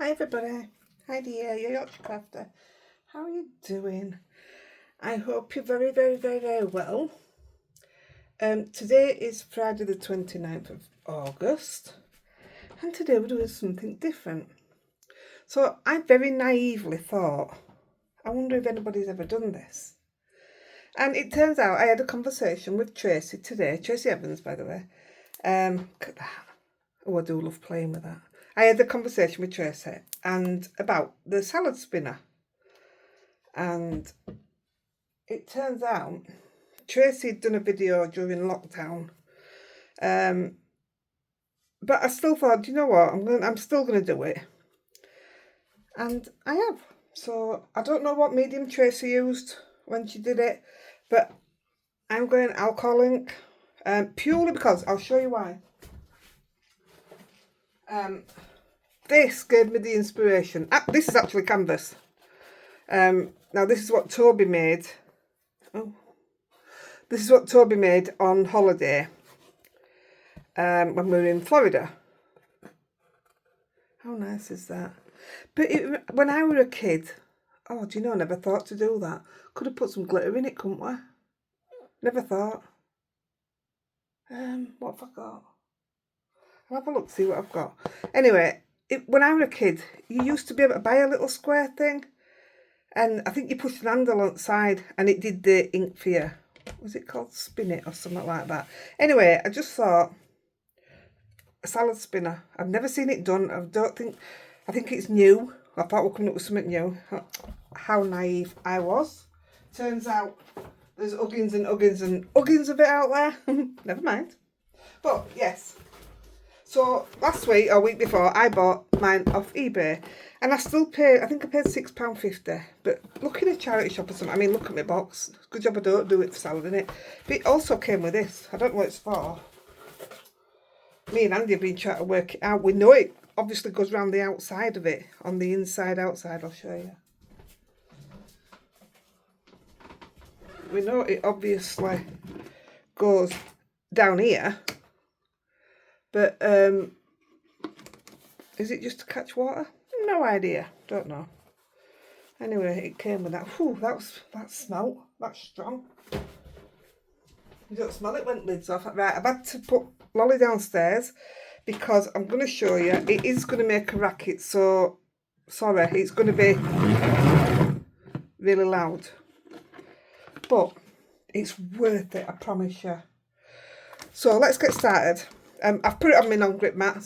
Hi everybody, Heidi-The, your Yorkshire crafter. How are you doing? I hope you're very well. Today is Friday the 29th of August, and today we're doing something different. So I very naively thought, I wonder if anybody's ever done this. And it turns out I had a conversation with Tracy today, Tracy Evans by the way. Look at that. Oh, I do love playing with that. I had a conversation with Tracy and about the salad spinner. And it turns out Tracy had done a video during lockdown. But I still thought, you know what, I'm still gonna do it. And I have. So I don't know what medium Tracy used when she did it, but I'm going alcohol ink. Purely because I'll show you why. This gave me the inspiration. This is actually canvas. Now this is what Toby made. Oh, this is what Toby made on holiday when we were in Florida. How nice is that? But when I were a kid, oh, do you know, I never thought to do that. Could have put some glitter in it, couldn't we? Never thought. What have I got? I'll have a look, see what I've got. Anyway, when I was a kid, you used to be able to buy a little square thing, and I think you pushed an handle on the side, and it did the ink for you. Was it called Spin It or something like that? Anyway, I just thought, a salad spinner. I've never seen it done. I think it's new. I thought we're coming up with something new. How naive I was. Turns out there's uggins and uggins and uggins of it out there. Never mind. But yes. So last week or week before, I bought mine off eBay, and I still paid. I think I paid £6.50. But look in a charity shop or something. I mean, look at my box. Good job I don't do it for salad, innit? But it also came with this. I don't know what it's for. Me and Andy have been trying to work it out. We know it obviously goes around the outside of it. On the inside, outside, I'll show you. We know it obviously goes down here. But is it just to catch water? No idea. Don't know. Anyway, it came with that. Whew, that smelt. That's strong. You don't smell it when it lids off. Right, I've had to put Lolly downstairs because I'm going to show you. It is going to make a racket, so sorry, it's going to be really loud. But it's worth it, I promise you. So let's get started. I've put it on my non-grip mat,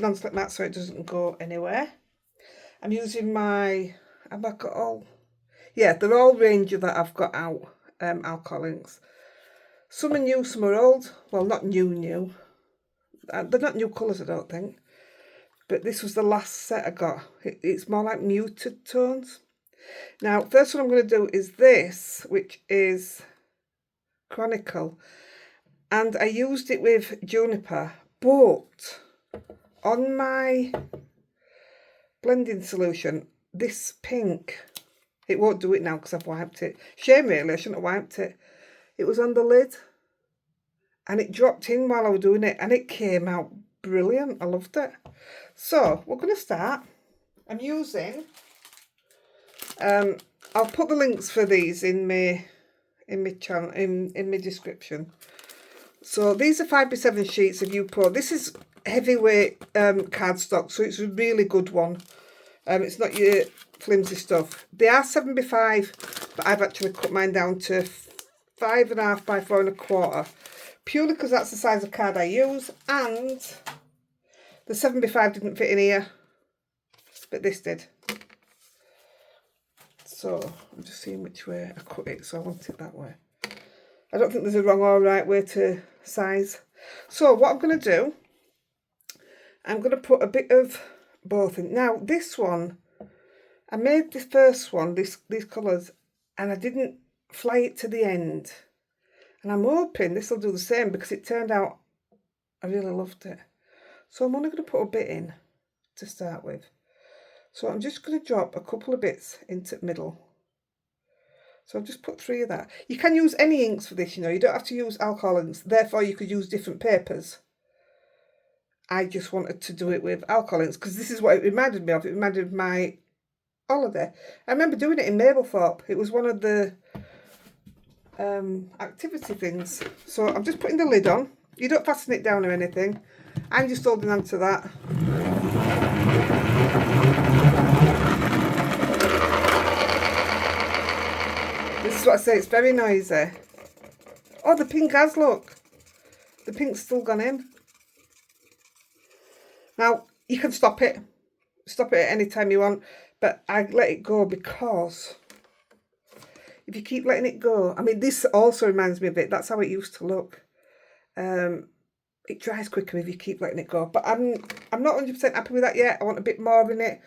non-slip mat, so it doesn't go anywhere. I'm using my, have I got all? Yeah, they're all Ranger that I've got out, alcohol inks. Some are new, some are old. Well, not new. They're not new colours, I don't think. But this was the last set I got. It's more like muted tones. Now, first one I'm going to do is this, which is Chronicle. And I used it with Juniper, but on my blending solution, this pink, it won't do it now because I've wiped it. Shame really, I shouldn't have wiped it. It was on the lid and it dropped in while I was doing it and it came out brilliant. I loved it. So we're going to start. I'm using, I'll put the links for these in my channel, in my description. So these are 5x7 sheets of U-Pro. This is heavyweight cardstock, so it's a really good one. It's not your flimsy stuff. They are 7x5, but I've actually cut mine down to 5.5 by 4.25, purely because that's the size of card I use, and the 7x5 didn't fit in here, but this did. So I'm just seeing which way I cut it, so I want it that way. I don't think there's a wrong or right way to size. So what I'm going to do, I'm going to put a bit of both in. Now this one, I made the first one, these colours, and I didn't fly it to the end. And I'm hoping this will do the same because it turned out I really loved it. So I'm only going to put a bit in to start with. So I'm just going to drop a couple of bits into the middle. So I've just put 3 of that. You can use any inks for this, you know. You don't have to use alcohol inks. Therefore, you could use different papers. I just wanted to do it with alcohol inks because this is what it reminded me of. It reminded me of my holiday. I remember doing it in Mablethorpe. It was one of the activity things. So I'm just putting the lid on. You don't fasten it down or anything. I'm just holding on to that. This is what I say, it's very noisy. Oh, the pink has, look. The pink's still gone in. Now, you can stop it. Stop it at any time you want. But I let it go because if you keep letting it go, I mean, this also reminds me of it. That's how it used to look. It dries quicker if you keep letting it go. But I'm not 100% happy with that yet. I want a bit more in it.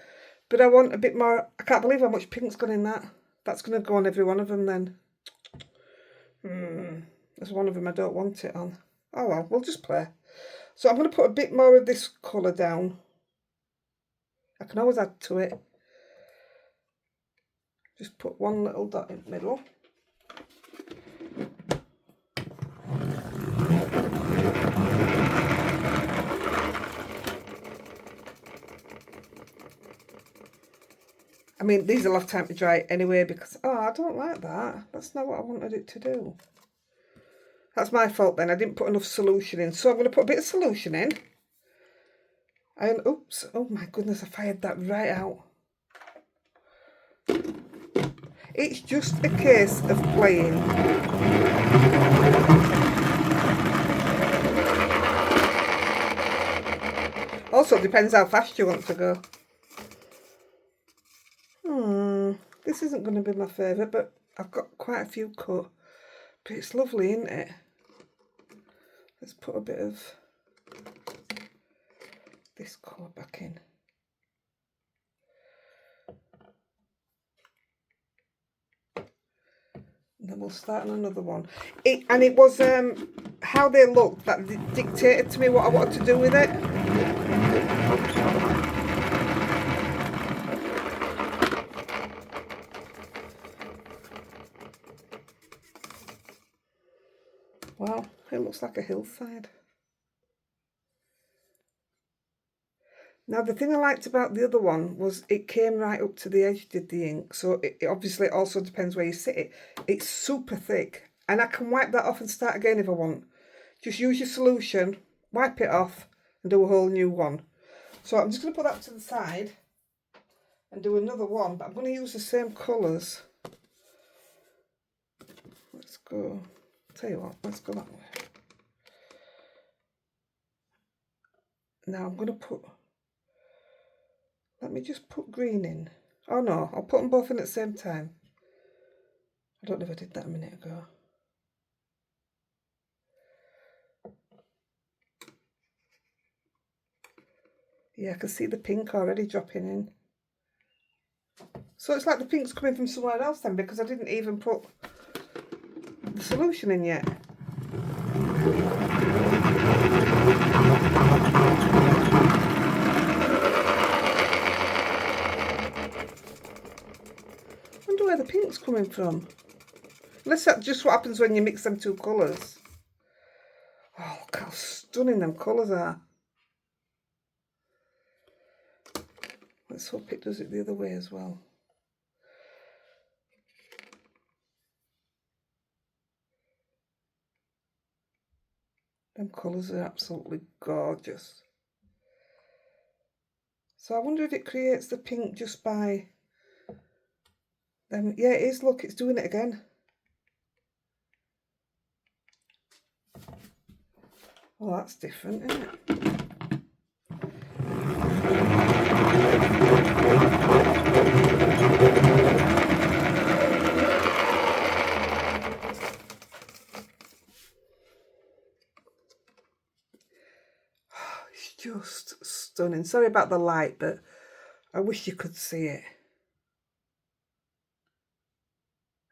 But I want a bit more. I can't believe how much pink's gone in that. That's going to go on every one of them then. There's one of them I don't want it on. Oh well, we'll just play. So I'm going to put a bit more of this colour down. I can always add to it. Just put one little dot in the middle. I mean, these will have time to dry anyway because, oh, I don't like that. That's not what I wanted it to do. That's my fault then. I didn't put enough solution in. So I'm going to put a bit of solution in. And, oops, oh my goodness, I fired that right out. It's just a case of playing. Also, depends how fast you want to go. This isn't going to be my favourite, but I've got quite a few cut. But it's lovely, isn't it? Let's put a bit of this colour back in. And then we'll start on another one. It was how they looked that dictated to me what I wanted to do with it. Wow, it looks like a hillside. Now, the thing I liked about the other one was it came right up to the edge, did the ink. So it obviously also depends where you sit it. It's super thick. And I can wipe that off and start again if I want. Just use your solution, wipe it off, and do a whole new one. So I'm just going to put that to the side and do another one. But I'm going to use the same colours. Let's go. Tell you what, let's go that way. Now I'm going to put... Let me just put green in. Oh no, I'll put them both in at the same time. I don't know if I did that a minute ago. Yeah, I can see the pink already dropping in. So it's like the pink's coming from somewhere else then, because I didn't even put the solution in yet. I wonder where the pink's coming from. Unless that's just what happens when you mix them two colours. Oh, look how stunning them colours are. Let's hope it does it the other way as well. Them colours are absolutely gorgeous. So I wonder if it creates the pink just by them. Yeah, it is. Look, it's doing it again. Oh, that's different, isn't it? It's just stunning. Sorry about the light, but I wish you could see it.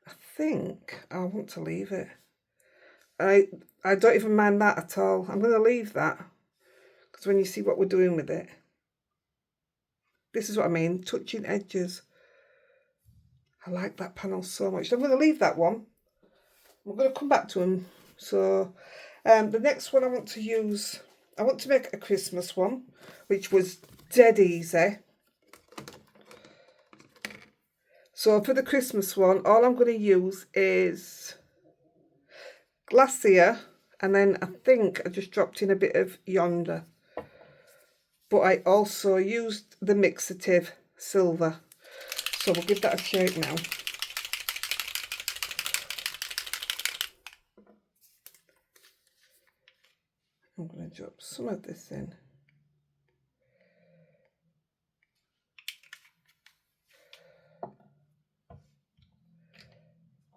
I think I want to leave it. I don't even mind that at all. I'm going to leave that because when you see what we're doing with it, this is what I mean, touching edges. I like that panel so much. So I'm going to leave that one. We're going to come back to them. So the next one I want to use, I want to make a Christmas one, which was dead easy. So for the Christmas one, all I'm going to use is Glacier, and then I think I just dropped in a bit of Yonder. But I also used the Mixative Silver. So we'll give that a shake now. I'm going to drop some of this in.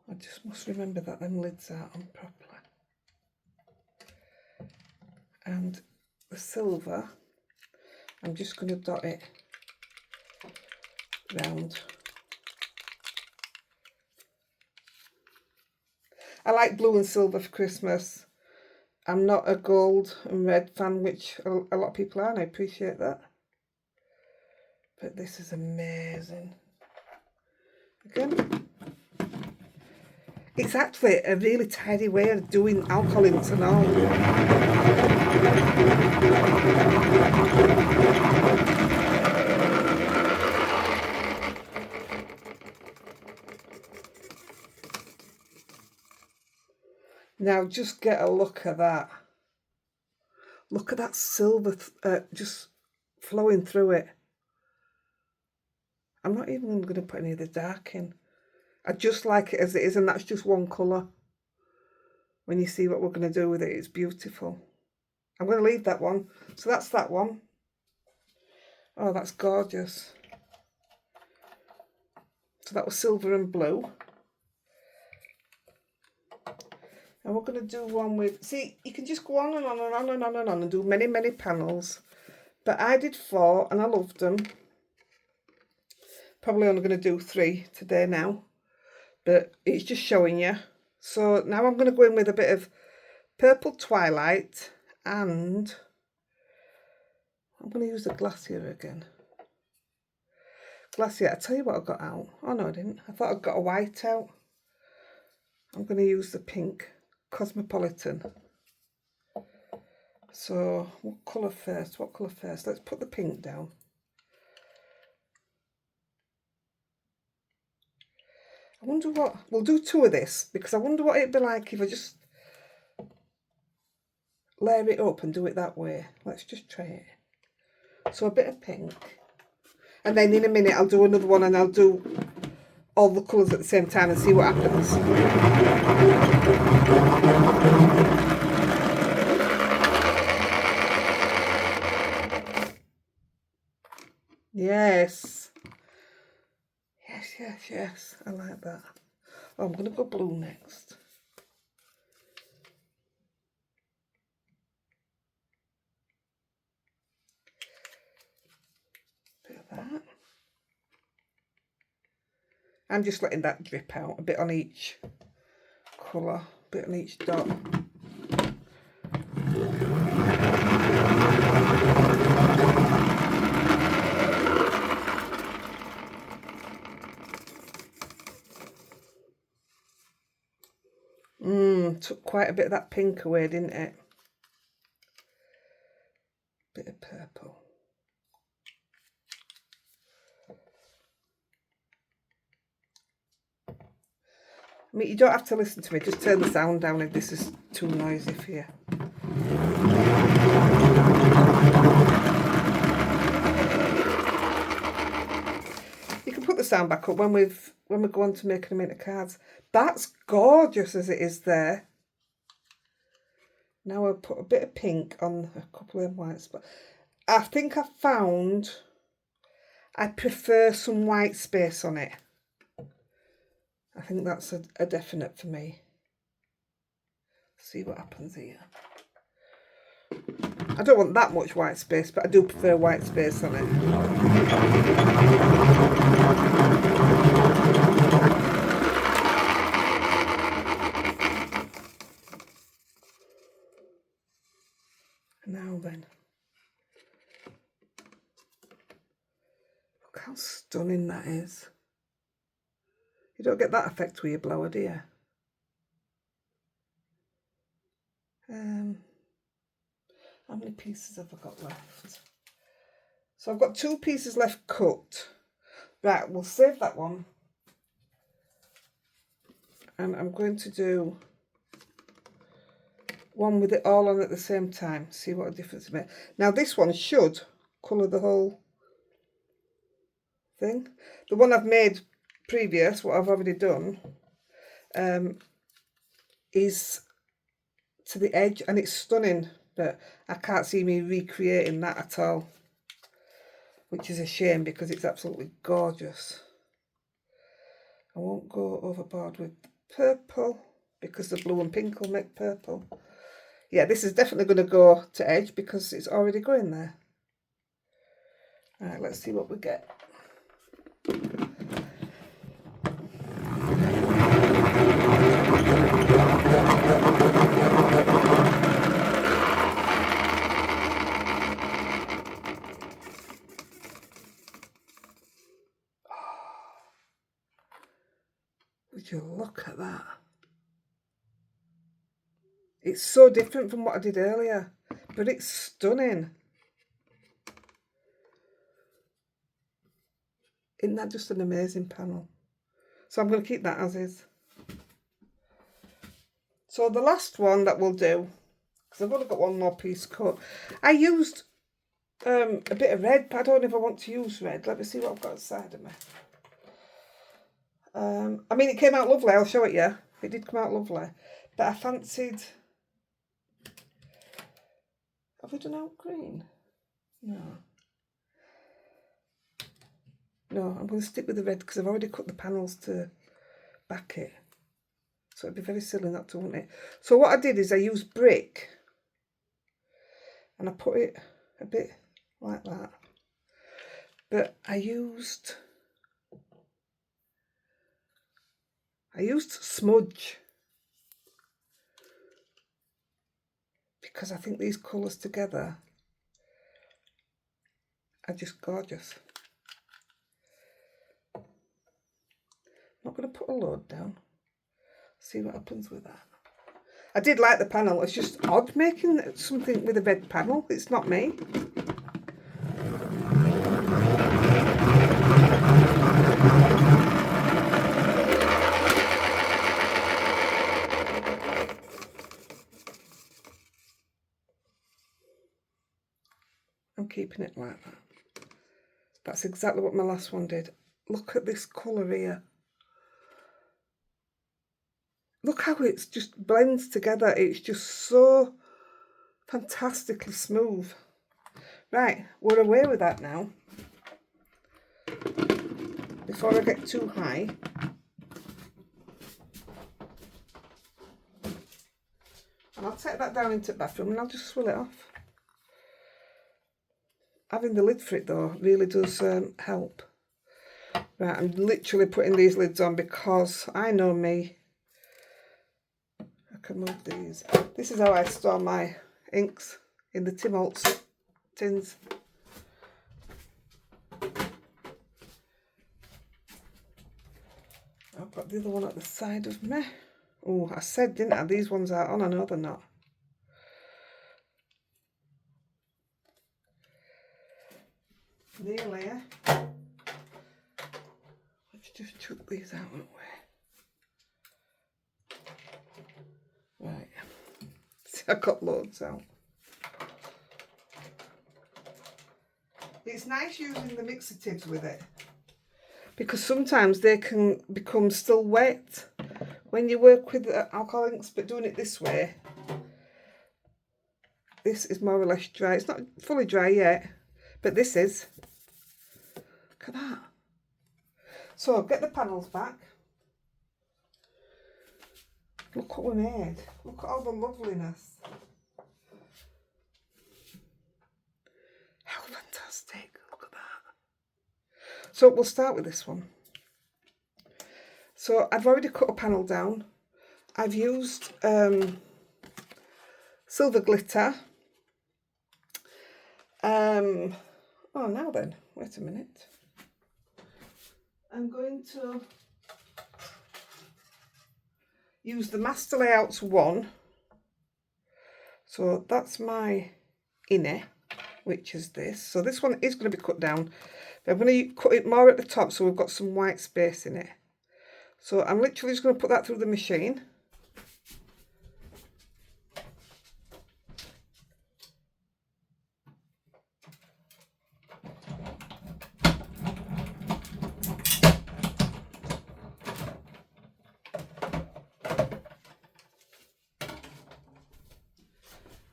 I just must remember that them lids are on properly. And the silver, I'm just going to dot it round. I like blue and silver for Christmas. I'm not a gold and red fan, which a lot of people are, and I appreciate that. But this is amazing. Again, it's actually a really tidy way of doing alcohol into all. Now just get a look at that. Look at that silver just flowing through it. I'm not even going to put any of the dark in. I just like it as it is, and that's just one colour. When you see what we're going to do with it, it's beautiful. I'm going to leave that one. So that's that one. Oh, that's gorgeous. So that was silver and blue. And we're going to do one with, see, you can just go on and on and on and on and on and do many, many panels. But I did 4 and I loved them. Probably only going to do 3 today now. But it's just showing you. So now I'm going to go in with a bit of Purple Twilight, and I'm going to use the Glacier again. Glacier, I tell you what I got out. Oh no, I didn't. I thought I'd got a white out. I'm going to use the pink Cosmopolitan. So what colour first? What colour first? Let's put the pink down. I wonder what, we'll do 2 of this, because I wonder what it'd be like if I just layer it up and do it that way. Let's just try it. So a bit of pink. And then in a minute I'll do another one and I'll do all the colours at the same time and see what happens. Yes. Yes, yes, yes. I like that. Oh, I'm going to go blue next. Bit of that. I'm just letting that drip out, a bit on each colour, a bit on each dot. Took quite a bit of that pink away, didn't it? Bit of purple. I mean, you don't have to listen to me, just turn the sound down if this is too noisy for you. You can put the sound back up when we go on to making them into cards. That's gorgeous as it is there. Now I'll put a bit of pink on a couple of white spots. I think I found I prefer some white space on it. I think that's a definite for me. See what happens here. I don't want that much white space, but I do prefer white space on it. Now then. Look how stunning that is. You don't get that effect with your blower, do you? How many pieces have I got left? So I've got 2 pieces left cut. Right, we'll save that one. And I'm going to do one with it all on at the same time. See what a difference it makes. Now this one should colour the whole thing. The one I've made previous, what I've already done, is to the edge, and it's stunning, but I can't see me recreating that at all, which is a shame because it's absolutely gorgeous. I won't go overboard with purple because the blue and pink will make purple. Yeah, this is definitely going to go to edge because it's already going there. Right, let's see what we get. Would you look at that? It's so different from what I did earlier, but it's stunning. Isn't that just an amazing panel? So I'm going to keep that as is. So the last one that we'll do, because I've only got one more piece cut. I used a bit of red, but I don't know if I want to use red. Let me see what I've got inside of me. I mean, it came out lovely. I'll show it you. It did come out lovely. But I fancied... Have we done out green? No. No, I'm going to stick with the red because I've already cut the panels to back it. So it'd be very silly not to want it. So what I did is I used brick. And I put it a bit like that. But I used smudge. Because I think these colours together are just gorgeous. I'm not going to put a load down. See what happens with that. I did like the panel. It's just odd making something with a red panel. It's not me. I'm keeping it like that. That's exactly what my last one did. Look at this colour here. Look how it just blends together. It's just so fantastically smooth. Right, we're away with that now. Before I get too high. And I'll take that down into the bathroom and I'll just swill it off. Having the lid for it though really does help. Right, I'm literally putting these lids on because I know me. I can move these. This is how I store my inks, in the Tim Holtz tins. I've got the other one at the side of me. Oh, I said, didn't I? These ones are on. I know they're not. Nearly. Let's just chuck these out of the way. Right. See, I got loads out. It's nice using the mixer tips with it because sometimes they can become still wet when you work with alcohol inks, but doing it this way, this is more or less dry. It's not fully dry yet, but this is. Look at that. So get the panels back. Look what we made. Look at all the loveliness. How fantastic. Look at that. So we'll start with this one. So I've already cut a panel down. I've used silver glitter. Oh, now then, wait a minute. I'm going to use the Master Layouts 1. So that's my inner, which is this. So this one is going to be cut down. But I'm going to cut it more at the top so we've got some white space in it. So I'm literally just going to put that through the machine.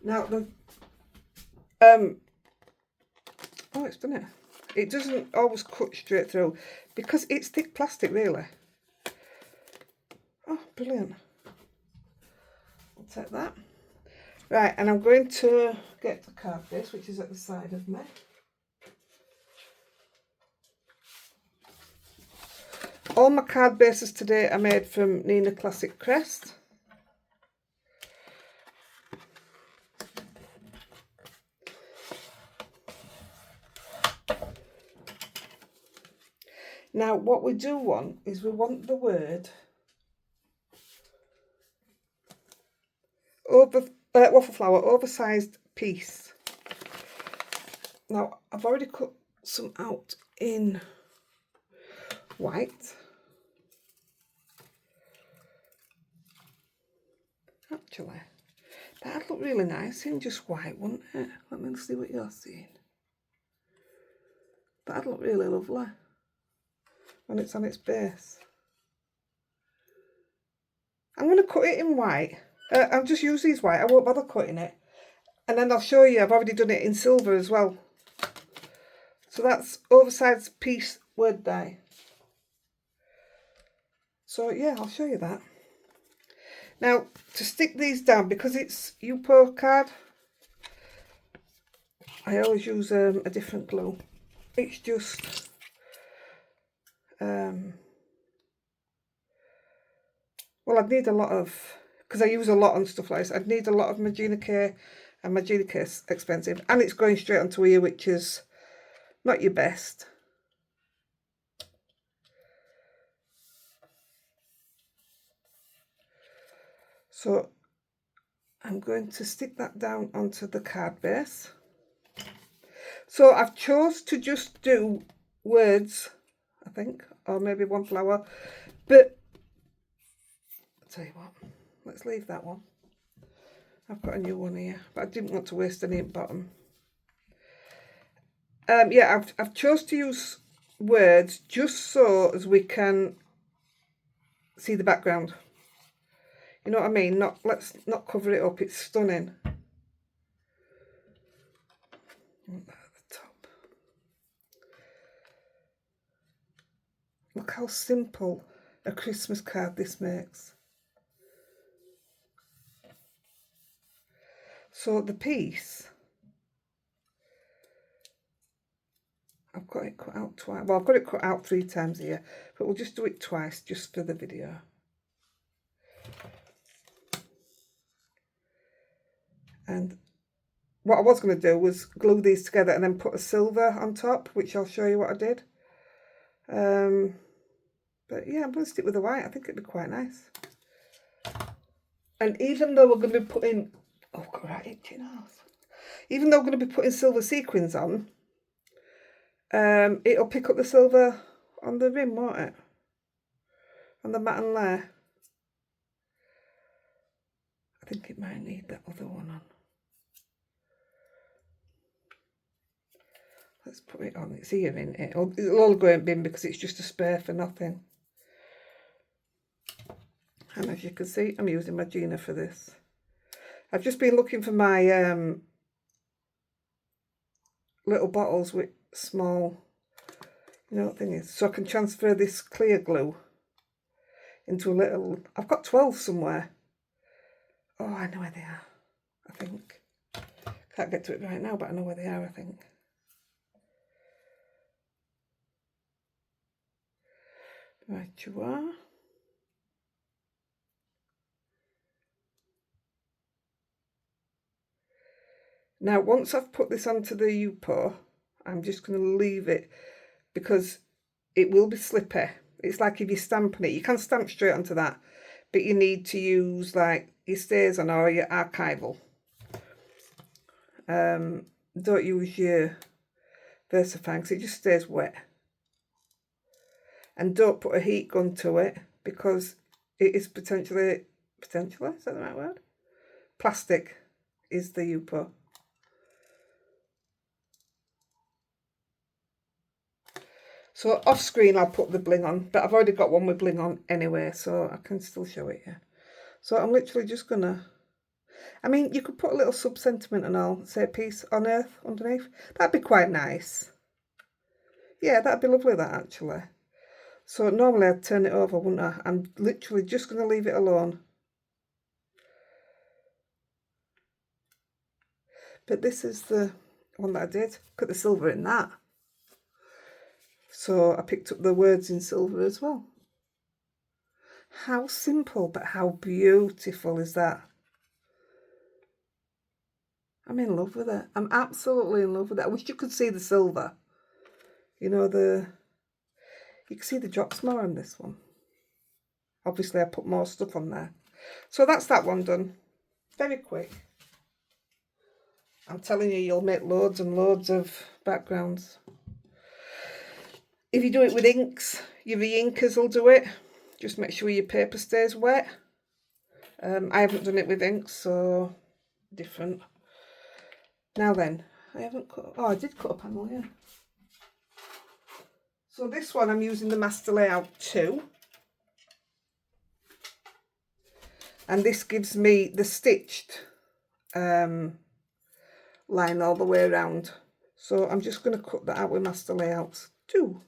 Now the oh, it's done it. It doesn't always cut straight through because it's thick plastic, really. Oh, brilliant. I'll take that. Right, and I'm going to get the card base, which is at the side of me. All my card bases today are made from Nina Classic Crest. Now, what we do want is we want the word waffle flower, oversized piece. Now, I've already cut some out in white. Actually, that'd look really nice in just white, wouldn't it? Let me see what you're seeing. That'd look really lovely when it's on its base. I'm going to cut it in white. I'll just use these white. I won't bother cutting it. And then I'll show you, I've already done it in silver as well. So that's oversized piece word die. So yeah, I'll show you that. Now, to stick these down, because it's Yupo card, I always use a different glue. It's just well, I'd need a lot of, because I use a lot on stuff like this, I'd need a lot of Magina K, and Magina K is expensive, and it's going straight onto here, which is not your best. So I'm going to stick that down onto the card base. So I've chose to just do words, I think, or maybe one flower, but I'll tell you what, let's leave that one. I've got a new one here, but I didn't want to waste any at bottom. Yeah, I've chose to use words just so as we can see the background. You know what I mean? Let's not cover it up. It's stunning. At the top. Look how simple a Christmas card this makes. So the piece, I've got it cut out twice. Well, I've got it cut out 3 times here, but we'll just do it twice just for the video. And what I was going to do was glue these together and then put a silver on top, which I'll show you what I did. But yeah, I'm going to stick with the white. I think it'd be quite nice. And even though we're going to be putting, oh, I've got right itchy nose. Even though we're going to be putting silver sequins on, it'll pick up the silver on the rim, won't it? On the matte and layer. I think it might need that other one on. Let's put it on. It's here in it. It'll all go in bin because it's just a spare for nothing. And as you can see, I'm using Magina for this. I've just been looking for my little bottles with small, you know what thing is, so I can transfer this clear glue into a little, I've got 12 somewhere. Oh, I know where they are, I think. Can't get to it right now, but I know where they are, I think. Right, you are. Now, once I've put this onto the Yupo, I'm just going to leave it because it will be slippy. It's like if you're stamping it, you can stamp straight onto that, but you need to use like your StazOn or your archival. don't use your VersaFine because it just stays wet. And don't put a heat gun to it because it is potentially, is that the right word? Plastic is the Yupo. So off screen I'll put the bling on, but I've already got one with bling on anyway, so I can still show it, yeah. So I'm literally just gonna, I mean, you could put a little sub-sentiment and all, say peace on earth underneath. That'd be quite nice. Yeah, that'd be lovely, that, actually. So normally I'd turn it over, wouldn't I? I'm literally just going to leave it alone. But this is the one that I did. Put the silver in that. So I picked up the words in silver as well. How simple, but how beautiful is that? I'm in love with it. I'm absolutely in love with it. I wish you could see the silver. You know, you can see the drops more on this one. Obviously, I put more stuff on there. So that's that one done. Very quick. I'm telling you, you'll make loads and loads of backgrounds. If you do it with inks, your re-inkers will do it. Just make sure your paper stays wet. I haven't done it with inks, so different. Now then, I haven't cut, oh, I did cut a panel, yeah. So this one I'm using the Master Layout 2. And this gives me the stitched line all the way around. So I'm just going to cut that out with Master Layouts 2.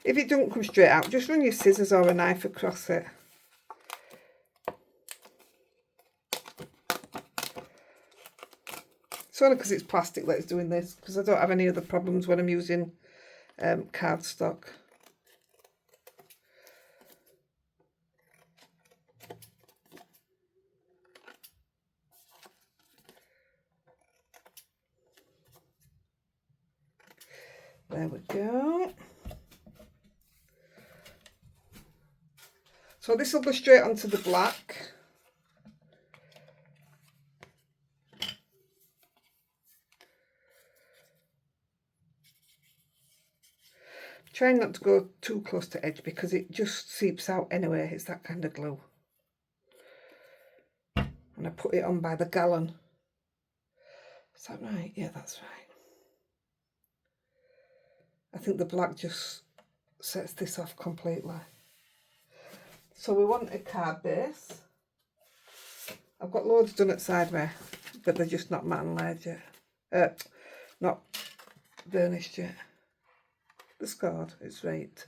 If it doesn't come straight out, just run your scissors or a knife across it. It's only because it's plastic that it's doing this, because I don't have any other problems when I'm using cardstock. There we go. So this will go straight onto the black. Trying not to go too close to edge because it just seeps out anyway. It's that kind of glue. And I put it on by the gallon. Is that right? Yeah, that's right. I think the black just sets this off completely. So we want a card base. I've got loads done at sideway, but they're just not matte and layered yet. Not burnished yet. The scored, it's right.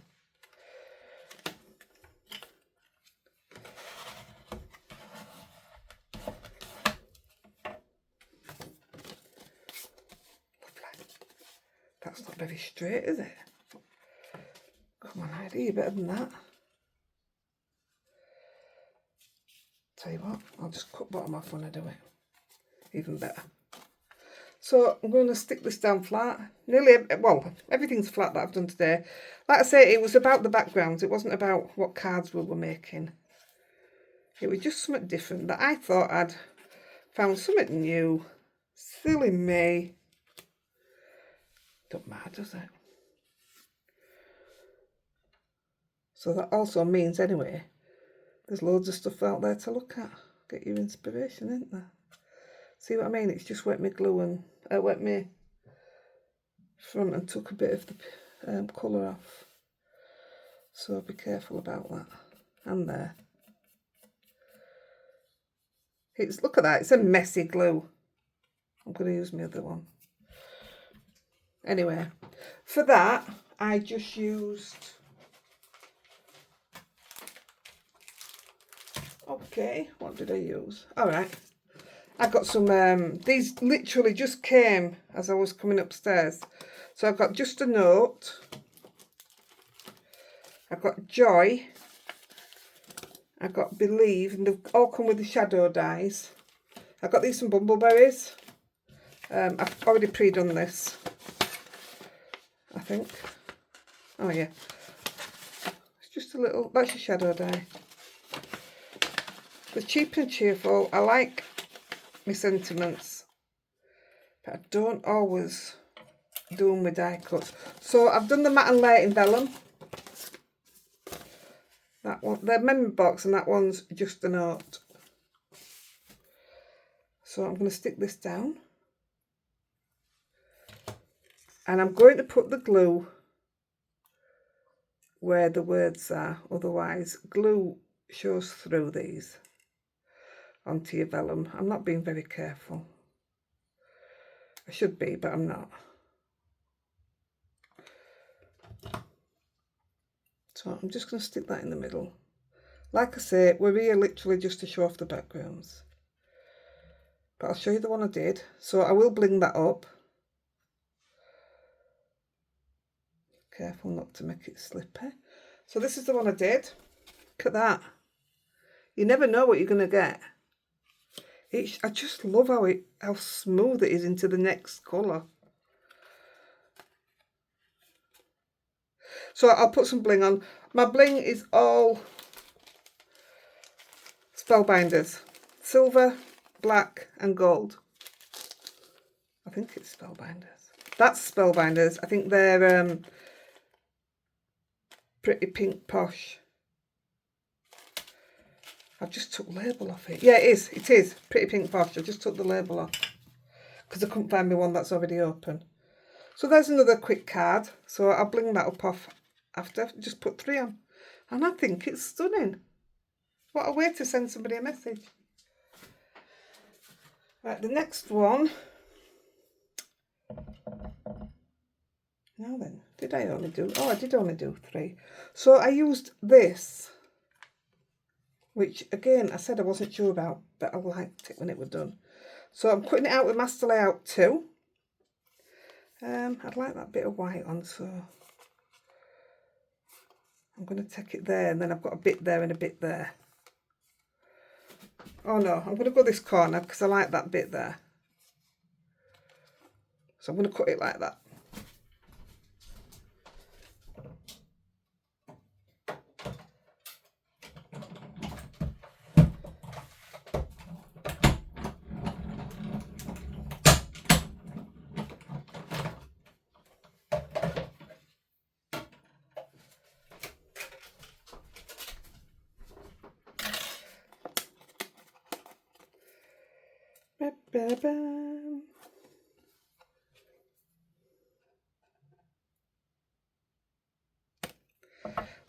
Lovely. That's not very straight, is it? Come on, Heidi, you're better than that. Tell you what, I'll just cut bottom off when I do it. Even better. So I'm going to stick this down flat. Well, everything's flat that I've done today. Like I say, it was about the backgrounds. It wasn't about what cards we were making. It was just something different that I thought I'd found something new. Silly me. Don't matter, does it? So that also means, anyway, there's loads of stuff out there to look at. Get your inspiration, isn't there? See what I mean? It's just wet me glue and wet me front and took a bit of the colour off. So be careful about that. And there. Look at that, it's a messy glue. I'm going to use my other one. Anyway, for that, I just used... Okay, what did I use? All right. I got some, these literally just came as I was coming upstairs. So I've got Just a Note, I've got Joy, I've got Believe, and they've all come with the shadow dies. I've got these from Bumbleberries. I've already pre-done this, I think. Oh yeah. It's just a little, that's your shadow die. The Cheap and Cheerful, I like my sentiments, but I don't always do them with die cuts. So I've done the Matte and Layer in Vellum. That one, the memory box, and that one's Just a Note. So I'm going to stick this down. And I'm going to put the glue where the words are, otherwise glue shows through these onto your vellum. I'm not being very careful. I should be, but I'm not. So I'm just going to stick that in the middle. Like I say, we're here literally just to show off the backgrounds. But I'll show you the one I did. So I will bling that up. Careful not to make it slippy. So this is the one I did. Look at that. You never know what you're going to get. I just love how smooth it is into the next colour. So I'll put some bling on. My bling is all Spellbinders. Silver, black and gold. I think it's Spellbinders. That's Spellbinders. I think they're Pretty Pink Posh. I've just took the label off it. Yeah, it is. It is Pretty Pink Posh. I just took the label off because I couldn't find me one that's already open. So there's another quick card. So I'll bling that up off after. Just put 3 on. And I think it's stunning. What a way to send somebody a message. Right, the next one. Now then, did I only do? Oh, I did only do 3. So I used this, which again I said I wasn't sure about, but I liked it when it was done. So I'm cutting it out with Master Layout 2. I'd like that bit of white on, so I'm going to take it there, and then I've got a bit there and a bit there. Oh no, I'm going to go this corner because I like that bit there. So I'm going to cut it like that.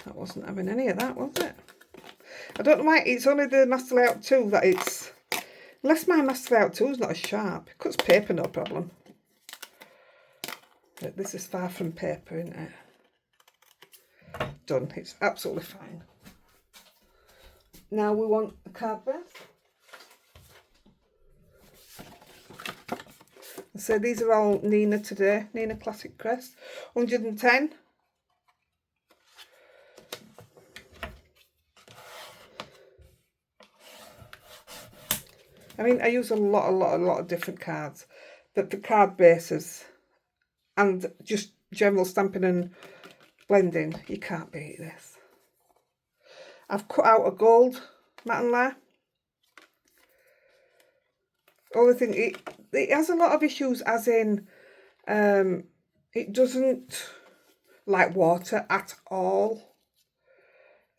That wasn't having any of that, was it? I don't know why it's only the Master Layout 2 that it's... Unless my Master Layout 2 is not as sharp. It cuts paper, no problem. But this is far from paper, isn't it? Done. It's absolutely fine. Now we want a card base. So these are all Nina today. Nina Classic Crest. 110. I mean, I use a lot of different cards, but for card bases and just general stamping and blending, you can't beat this. I've cut out a gold matte and layer. Only thing, it has a lot of issues, as in, it doesn't like water at all.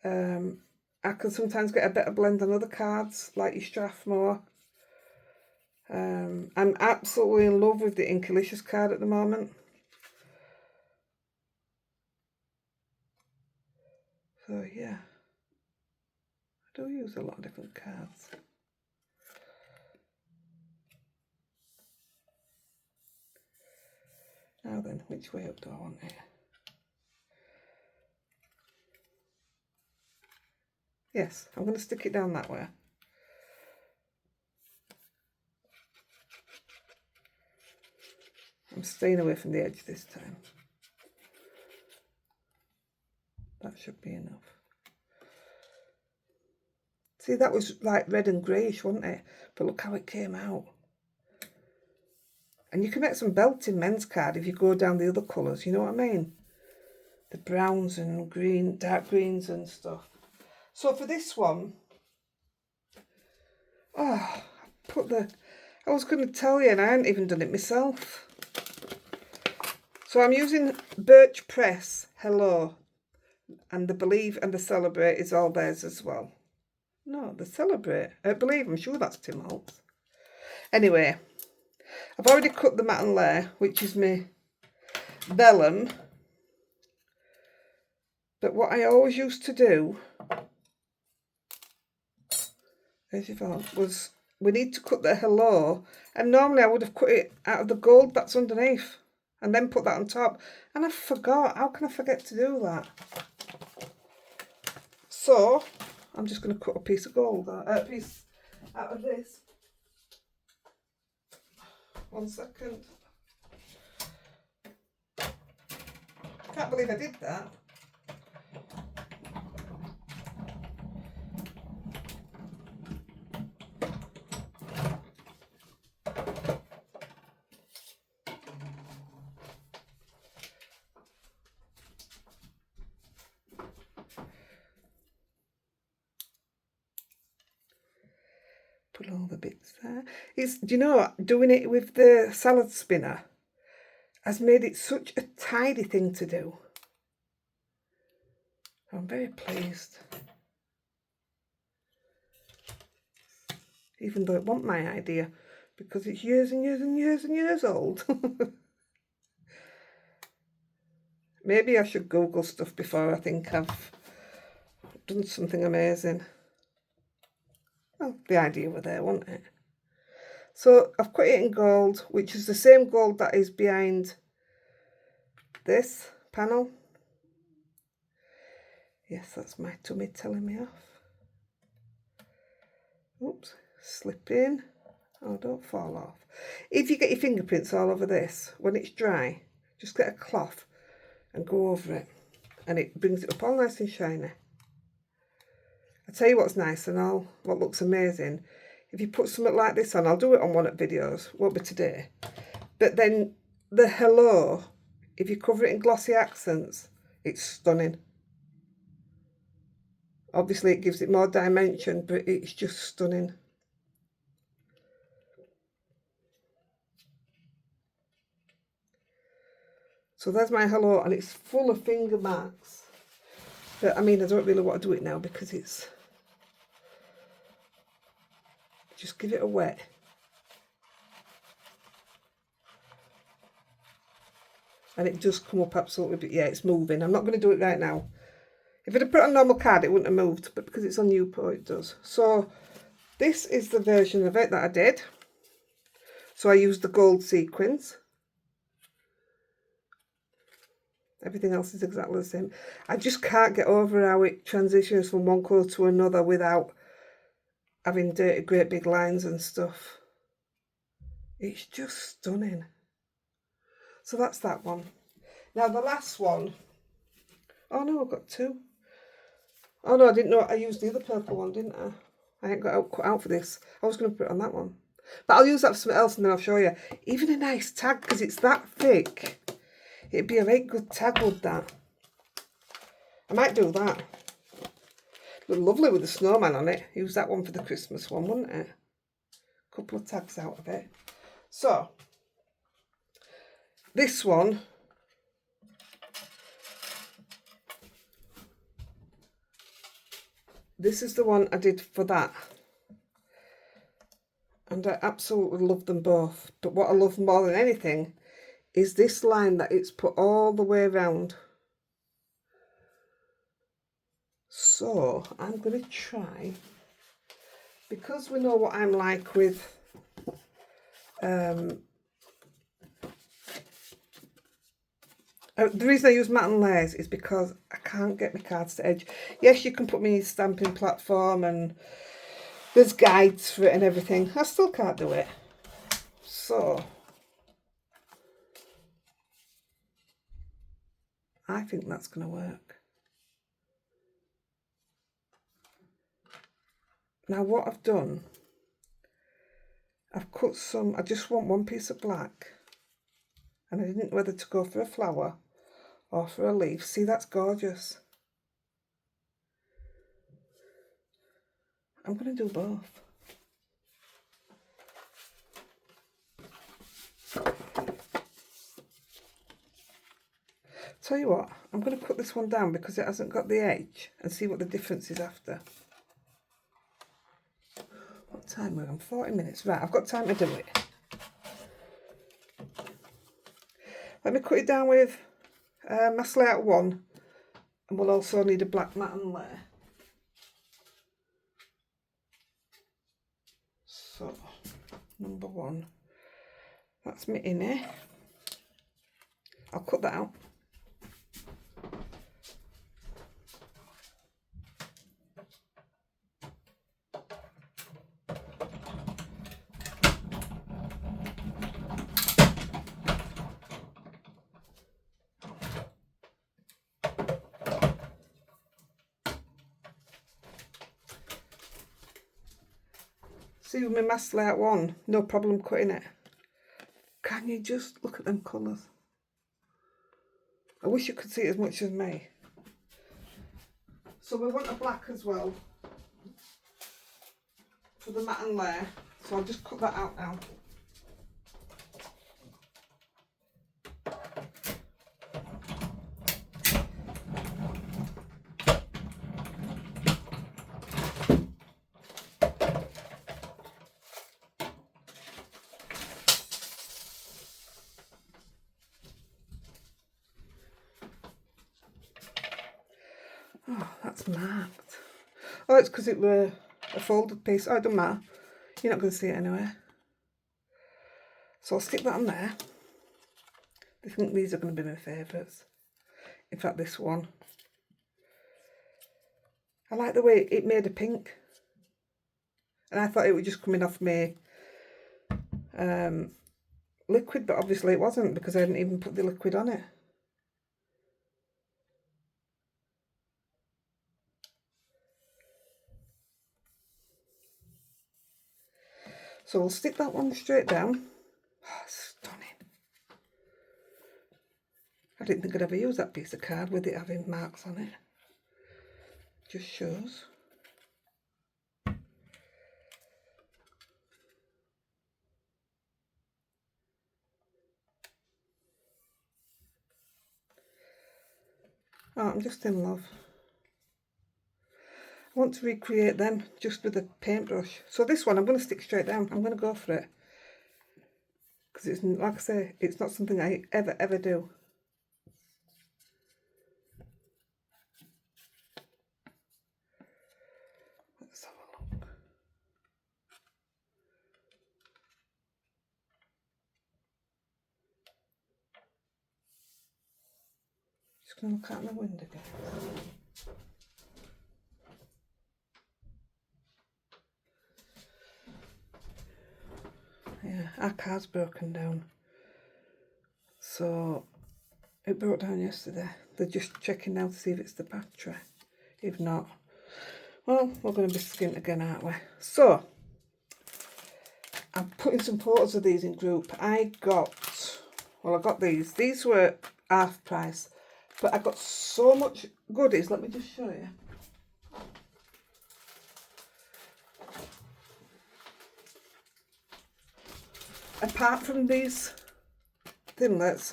I can sometimes get a better blend on other cards, like your Strathmore. I'm absolutely in love with the Inkalicious card at the moment. So yeah, I do use a lot of different cards. Now then, which way up do I want it? Yes, I'm going to stick it down that way. I'm staying away from the edge this time. That should be enough. See, that was like red and greyish, wasn't it? But look how it came out. And you can make some belting men's card if you go down the other colours, you know what I mean? The browns and green, dark greens and stuff. So for this one, I was going to tell you and I hadn't even done it myself. So I'm using Birch Press Hello, and the Believe and the Celebrate is all theirs as well. No, the Celebrate. Believe, I'm sure that's Tim Holtz. Anyway, I've already cut the matte and layer, which is my vellum. But what I always used to do, as you thought, was we need to cut the Hello, and normally I would have cut it out of the gold that's underneath and then put that on top. And I forgot. How can I forget to do that? So I'm just going to cut a piece of gold, a piece out of this. 1 second. Can't believe I did that. Put all the bits there. Do you know, doing it with the salad spinner has made it such a tidy thing to do. I'm very pleased. Even though it wasn't my idea, because it's years and years and years and years old. Maybe I should Google stuff before I think I've done something amazing. Well, the idea were there, wasn't it? So I've cut it in gold, which is the same gold that is behind this panel. Yes, that's my tummy telling me off. Oops, slip in. Oh, don't fall off. If you get your fingerprints all over this, when it's dry, just get a cloth and go over it. And it brings it up all nice and shiny. I'll tell you what's nice and all, what looks amazing. If you put something like this on, I'll do it on one of the videos, won't be today. But then the Hello, if you cover it in glossy accents, it's stunning. Obviously it gives it more dimension, but it's just stunning. So there's my Hello, and it's full of finger marks. But I mean, I don't really want to do it now because it's... Just give it a wet. And it does come up absolutely, but yeah, it's moving. I'm not going to do it right now. If it had put on normal card, it wouldn't have moved, but because it's on Yupo, it does. So this is the version of it that I did. So I used the gold sequins. Everything else is exactly the same. I just can't get over how it transitions from one colour to another without having dirty, great big lines and stuff. It's just stunning. So that's that one. Now the last one. Oh no, I've got two. Oh no, I didn't know. I used the other purple one, didn't I? I ain't got cut out for this. I was going to put it on that one. But I'll use that for something else and then I'll show you. Even a nice tag, because it's that thick. It'd be a very good tag with that. I might do that. Look lovely with the snowman on it. Use that one for the Christmas one, wouldn't it? A couple of tags out of it. So, this one. This is the one I did for that. And I absolutely love them both. But what I love more than anything is this line that it's put all the way around. So I'm going to try, because we know what I'm like with the reason I use matte and layers is because I can't get my cards to edge. Yes, you can put me in stamping platform and there's guides for it and everything. I still can't do it. So I think that's going to work. Now what I've done, I've cut some, I just want one piece of black, and I didn't know whether to go for a flower or for a leaf. See, that's gorgeous. I'm going to do both. Tell you what, I'm going to cut this one down because it hasn't got the edge, and see what the difference is after. What time are we on? 40 minutes. Right, I've got time to do it. Let me cut it down with mass layout 1, and we'll also need a black matten layer. So, number 1, that's my innie. I'll cut that out. See, with my mass layout 1, no problem cutting it. Can you just look at them colours? I wish you could see it as much as me. So we want a black as well for the matten layer. So I'll just cut that out now. Oh, that's marked. Oh, it's because it were a folded piece. Oh, it doesn't matter. You're not going to see it anyway. So I'll stick that on there. I think these are going to be my favourites. In fact, this one. I like the way it made a pink. And I thought it was just coming off my liquid, but obviously it wasn't because I hadn't even put the liquid on it. So we'll stick that one straight down. Oh, stunning. I didn't think I'd ever use that piece of card with it having marks on it. Just shows. Oh, I'm just in love. I want to recreate them just with a paintbrush. So this one I'm going to stick straight down. I'm going to go for it. Because it's, like I say, it's not something I ever do. Let's have a look. Just going to look out my window again. Yeah, our car's broken down. So it broke down yesterday. They're just checking now to see if it's the battery. If not, well, we're going to be skint again, aren't we? So I'm putting some photos of these in group. I got these. These were half price, but I got so much goodies. Let me just show you. Apart from these thinlets,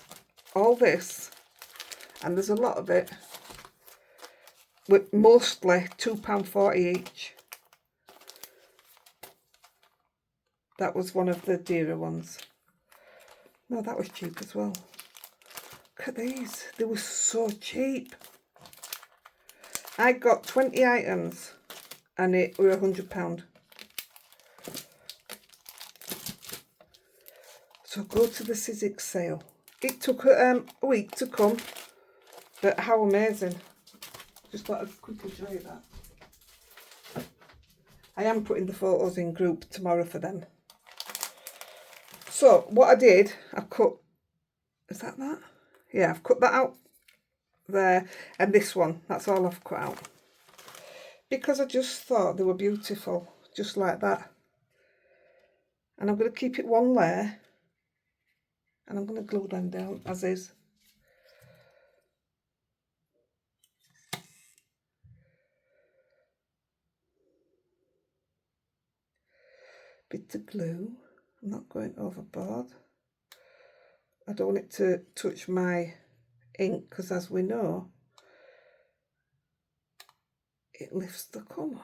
all this, and there's a lot of it, with mostly £2.40 each. That was one of the dearer ones. No, that was cheap as well. Look at these, they were so cheap. I got 20 items and it were £100. So go to the Sizzix sale. It took a week to come, but how amazing. Just thought I'd quickly show you that. I am putting the photos in group tomorrow for them. So what I did, I cut, is that? Yeah, I've cut that out there, and this one, that's all I've cut out. Because I just thought they were beautiful, just like that. And I'm going to keep it one layer, and I'm going to glue them down as is. Bit of glue, I'm not going overboard. I don't want it to touch my ink, because as we know, it lifts the colour.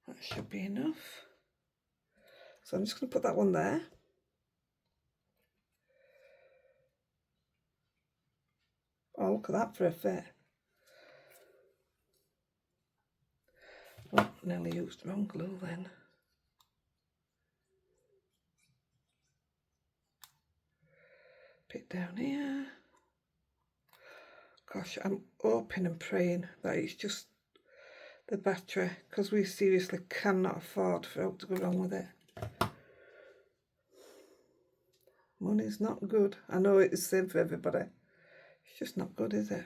That should be enough. So I'm just going to put that one there. Oh, look at that for a fit. Oh, nearly used wrong glue then. Bit down here. Gosh, I'm hoping and praying that it's just the battery, because we seriously cannot afford for it to go wrong with it. Money's not good. I know it's the same for everybody. It's just not good, is it?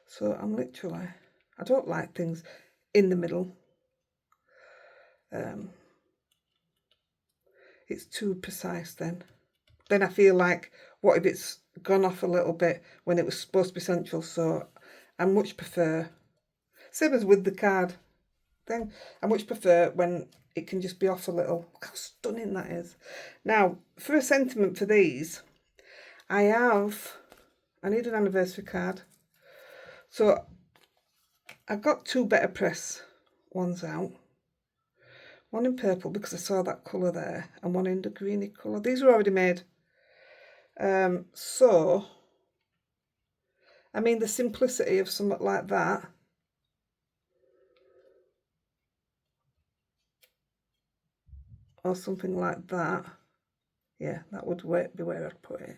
So I'm literally, I don't like things in the middle. It's too precise then. Then I feel like, what if it's gone off a little bit when it was supposed to be central? So I much prefer, same as with the card thing, I much prefer when it can just be off a little. Look how stunning that is. Now, for a sentiment for these, I need an anniversary card. So I've got two Better Press ones out. One in purple, because I saw that colour there, and one in the greeny colour. These were already made. So, I mean, the simplicity of something like that, or something like that, yeah, that would be where I'd put it.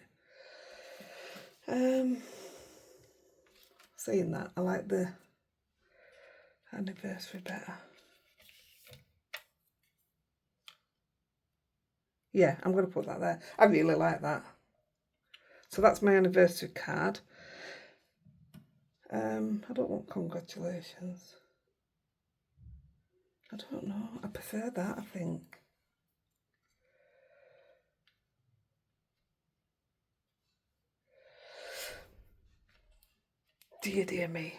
Saying that, I like the anniversary better. Yeah, I'm going to put that there. I really like that. So that's my anniversary card. I don't want congratulations. I don't know. I prefer that, I think. Dear me.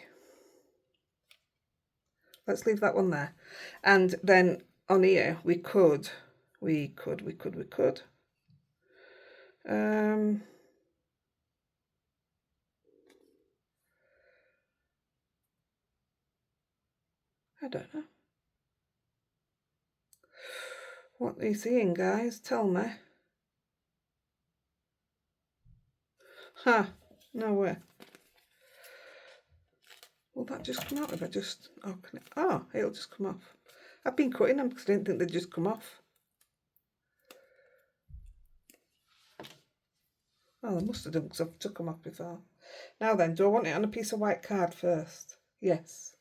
Let's leave that one there. And then on here, we could. I don't know. What are you seeing, guys? Tell me. Ha! No way. Will that just come out if I just open it? Oh, it'll just come off. I've been cutting them because I didn't think they'd just come off. Oh, they must have done because I've took them off before. Now then, do I want it on a piece of white card first? Yes.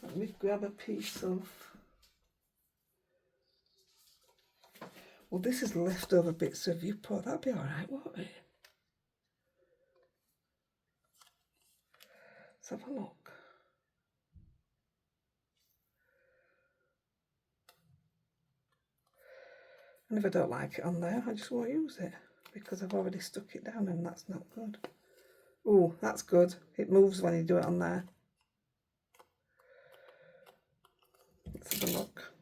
Let me grab a piece of... Well, this is leftover bits of Viewport. That'd be alright, won't it? Let's have a look. And if I don't like it on there, I just won't use it, because I've already stuck it down and that's not good. Oh, that's good. It moves when you do it on there. Let's have a look.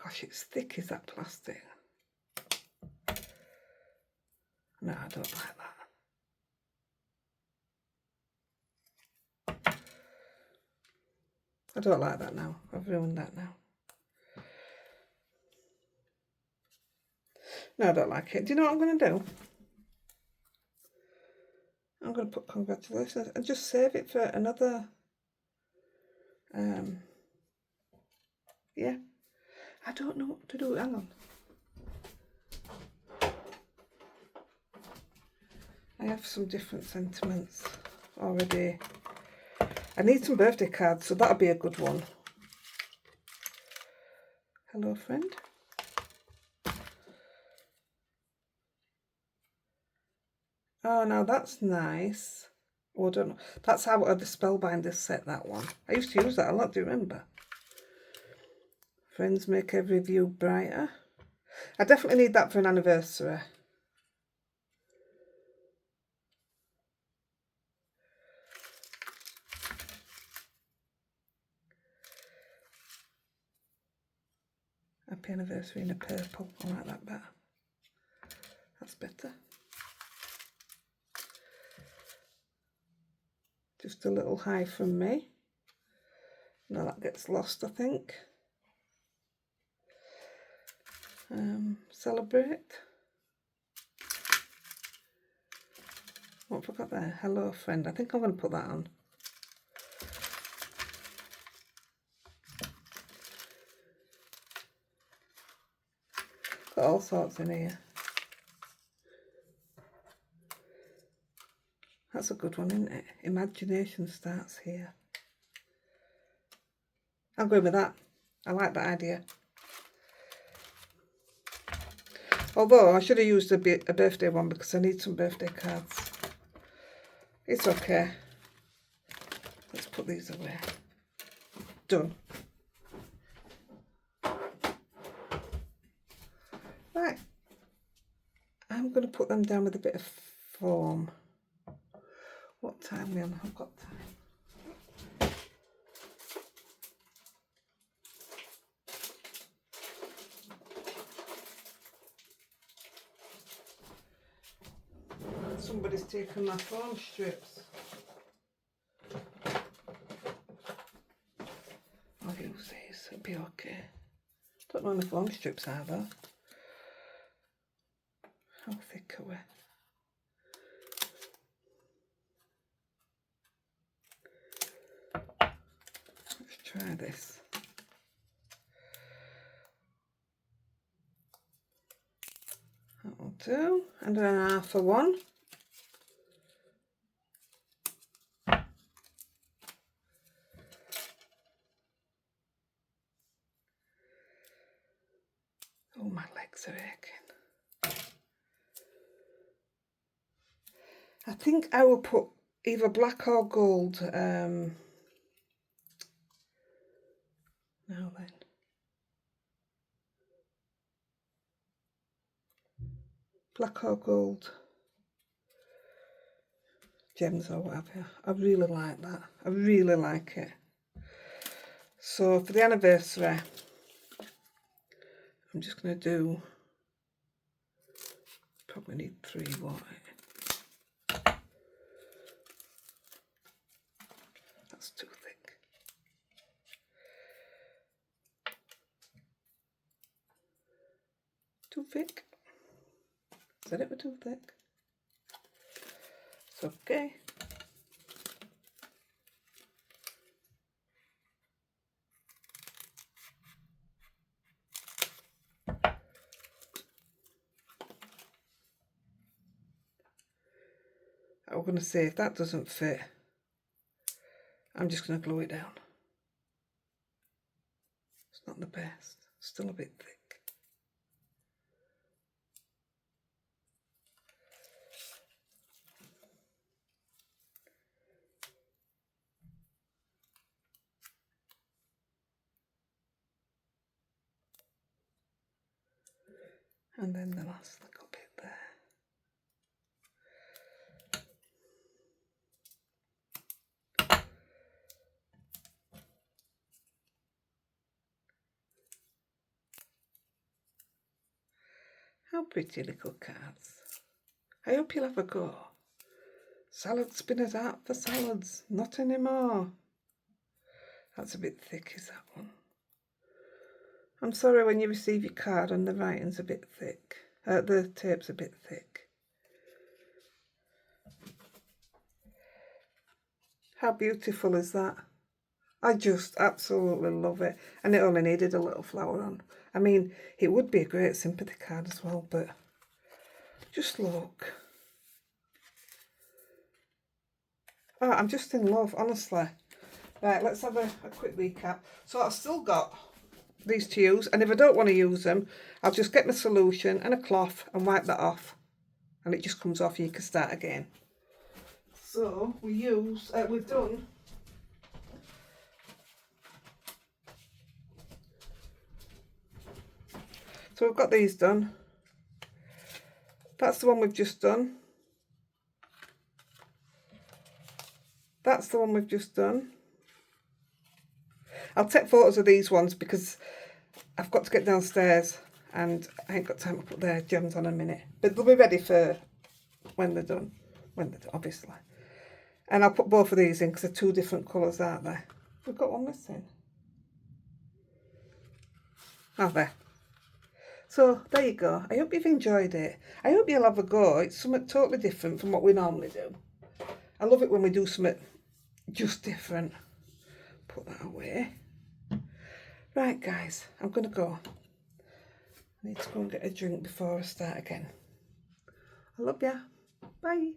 Gosh, it's thick, is that plastic? No, I don't like that. I don't like that now. I've ruined that now. No, I don't like it. Do you know what I'm going to do? I'm going to put congratulations and just save it for another... yeah. I don't know what to do. Hang on. I have some different sentiments already I need some birthday cards, so that'll be a good one. Hello, friend. Oh, now that's nice. Oh, I don't know. That's how the Spellbinders set, that one. I used to use that a lot, do you remember? Friends make every view brighter. I definitely need that for an anniversary. Happy anniversary in a purple. I like that better. That's better. Just a little high from me. No, that gets lost, I think. Celebrate. What have I got there? Hello, friend. I think I'm going to put that on. Got all sorts in here. That's a good one, isn't it? Imagination starts here. I'm going with that. I like that idea. Although I should have used a birthday one because I need some birthday cards. It's okay. Let's put these away. Done. Right. I'm going to put them down with a bit of foam. What time are we on? I've got time. Somebody's taken my foam strips. I'll use these, it'll be okay. Don't know when the foam strips are though. How thick are we? Let's try this. That will do. And then half for one. Oh, my legs are aching. I think I will put either black or gold. Now then. Black or gold gems or whatever. I really like that. I really like it. So for the anniversary, I'm just going to do, probably need 3 white. That's too thick. Too thick? Said it was too thick. It's okay. I'm going to say if that doesn't fit, I'm just going to glue it down. It's not the best. Still a bit thick. And then the last little bit there. How pretty little cards. I hope you'll have a go. Salad spinners out for salads. Not anymore. That's a bit thick, is that one? I'm sorry when you receive your card and the writing's a bit thick. The tape's a bit thick. How beautiful is that? I just absolutely love it. And it only needed a little flower on. I mean, it would be a great sympathy card as well, but just look. Oh, I'm just in love, honestly. Right, let's have a quick recap. So I've still got these to use, and if I don't want to use them, I'll just get my solution and a cloth and wipe that off, and it just comes off. You can start again. So we've done so we've got these done. That's the one we've just done. That's the one we've just done. I'll take photos of these ones because I've got to get downstairs and I ain't got time to put their gems on in a minute. But they'll be ready for when they're done. Obviously. And I'll put both of these in because they're two different colours, aren't they? We've got one missing. Oh, there. So, there you go. I hope you've enjoyed it. I hope you'll have a go. It's something totally different from what we normally do. I love it when we do something just different. Put that away. Right, guys, I'm going to go. I need to go and get a drink before I start again. I love ya. Bye.